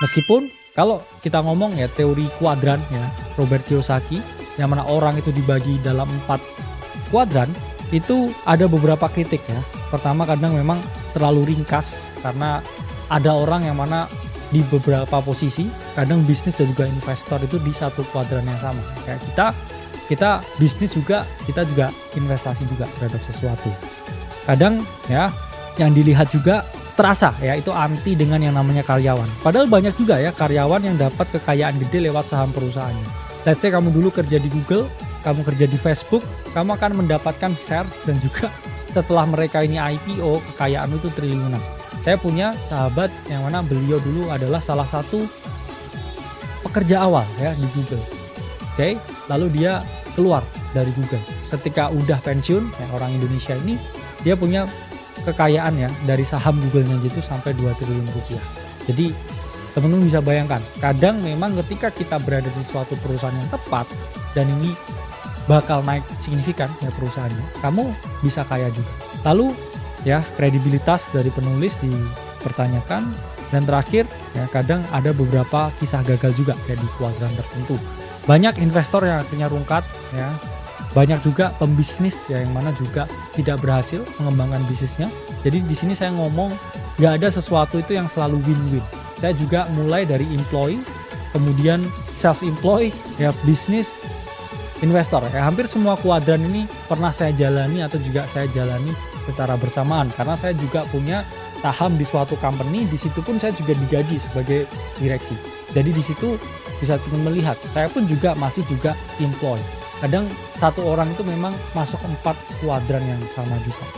Meskipun kalau kita ngomong ya teori kuadran ya Robert Kiyosaki, yang mana orang itu dibagi dalam 4 kuadran, itu ada beberapa kritik ya. Pertama, kadang memang terlalu ringkas karena ada orang yang mana di beberapa posisi, kadang bisnis dan juga investor itu di satu kuadran yang sama. Kayak kita bisnis juga, kita juga investasi juga terhadap sesuatu. Kadang ya yang dilihat juga terasa ya itu anti dengan yang namanya karyawan. Padahal banyak juga ya karyawan yang dapat kekayaan gede lewat saham perusahaannya. Let's say kamu dulu kerja di Google, kamu kerja di Facebook, kamu akan mendapatkan shares dan juga setelah mereka ini IPO, kekayaan itu triliunan. Saya punya sahabat yang mana beliau dulu adalah salah satu pekerja awal ya di Google. Oke, lalu dia keluar dari Google. Ketika udah pensiun, ya, orang Indonesia ini dia punya kekayaan ya dari saham Google-nya itu sampai 2 triliun rupiah. Jadi teman-teman bisa bayangkan, kadang memang ketika kita berada di suatu perusahaan yang tepat dan ini bakal naik signifikan ya perusahaannya, kamu bisa kaya juga. Lalu ya kredibilitas dari penulis dipertanyakan, dan terakhir ya kadang ada beberapa kisah gagal juga ya di kuadran tertentu. Banyak investor yang akhirnya rungkat ya. Banyak juga pembisnis ya yang mana juga tidak berhasil mengembangkan bisnisnya. Jadi di sini saya ngomong nggak ada sesuatu itu yang selalu win-win. Saya juga mulai dari employee, kemudian self-employed, ya bisnis, investor. Ya hampir semua kuadran ini pernah saya jalani atau juga saya jalani secara bersamaan. Karena saya juga punya saham di suatu company, di situ pun saya juga digaji sebagai direksi. Jadi di situ bisa melihat, saya pun juga masih juga employee. Kadang satu orang itu memang masuk 4 kuadran yang sama juga.